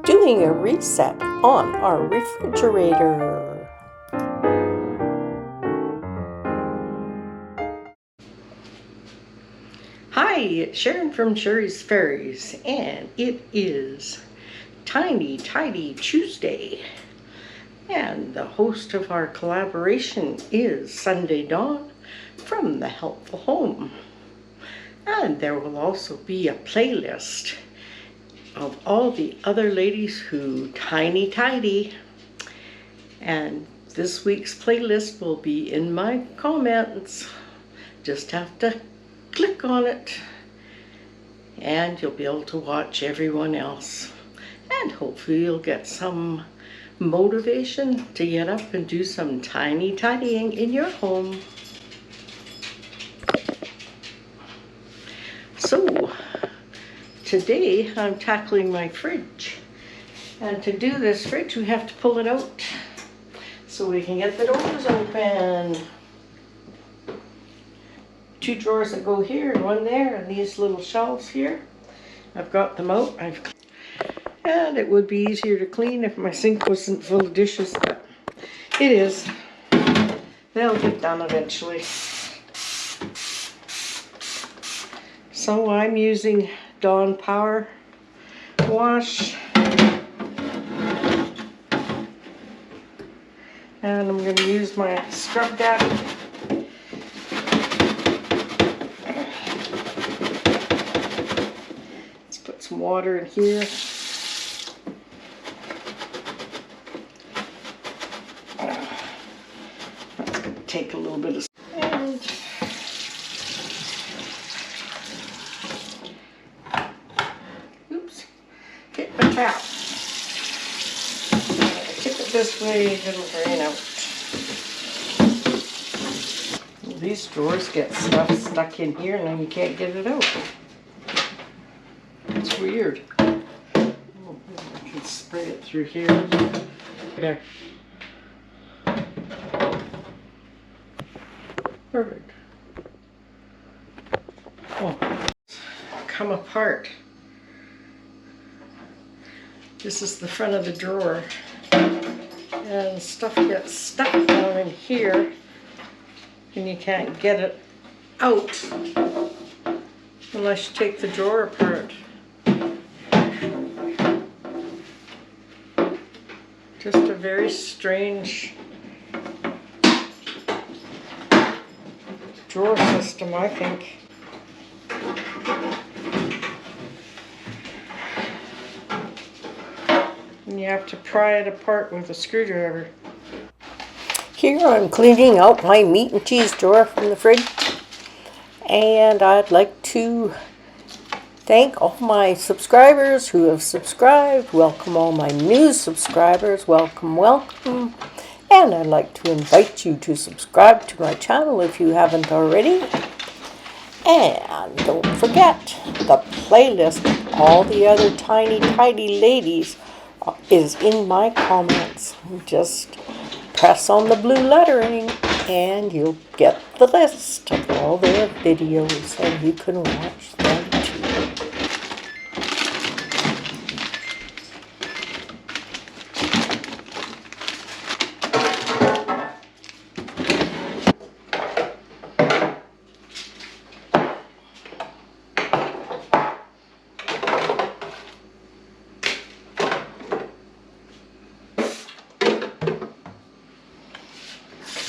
doing a reset on our refrigerator. Hi, it's Sharon from Sherry's Fairies, and it is Tiny Tidy Tuesday. And the host of our collaboration is Sunday Dawn from The Helpful Home. And there will also be a playlist of all the other ladies who tiny tidy. And this week's playlist will be in my comments. Just have to click on it and you'll be able to watch everyone else. And hopefully you'll get some motivation to get up and do some tiny tidying in your home. So today I'm tackling my fridge. And to do this fridge we have to pull it out so we can get the doors open. 2 drawers that go here and 1 there, and these little shelves here. I've got them out. And it would be easier to clean if my sink wasn't full of dishes, but it is. They'll get done eventually. So I'm using Dawn Power Wash. And I'm going to use my Scrub Daddy. Let's put some water in here. That's going to take a little bit of... And oops, hit my tap. Tip it this way, it'll drain out. Well, these drawers get stuff stuck in here and then you can't get it out. It's weird. Oh, I can spray it through here. There. Perfect. Oh, come apart. This is the front of the drawer. And stuff gets stuck down in here and you can't get it out unless you take the drawer apart. Just a very strange drawer system, I think. And you have to pry it apart with a screwdriver. Here I'm cleaning out my meat and cheese drawer from the fridge. And I'd like to thank all my subscribers who have subscribed. Welcome all my new subscribers. Welcome, welcome. And I'd like to invite you to subscribe to my channel if you haven't already. And don't forget, the playlist of all the other tiny tidy ladies is in my comments. Just press on the blue lettering and you'll get the list of all their videos and you can watch them too.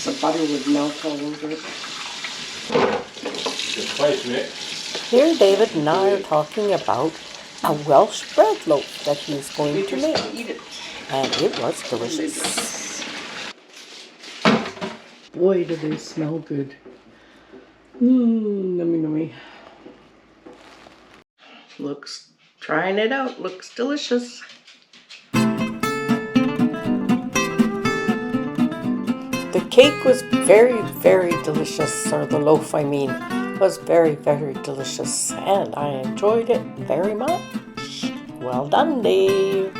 The butter would melt all over it. Good place, Nick. Here David and I are talking about a Welsh bread loaf that he's going to make. And it was delicious. Boy, do they smell good. Yummy, yummy. Trying it out, looks delicious. The cake was very, very delicious, or the loaf I mean, was very, very delicious, and I enjoyed it very much. Well done, Dave.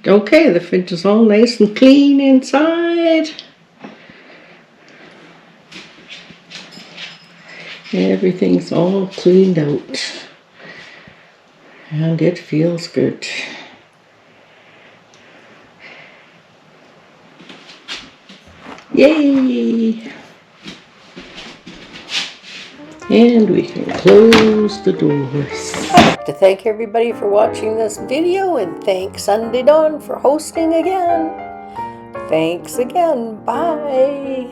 the fridge is all nice and clean inside. Everything's all cleaned out. And it feels good. Yay! And we can close the doors. I'd like to thank everybody for watching this video, and thank Sunday Dawn for hosting again. Thanks again. Bye.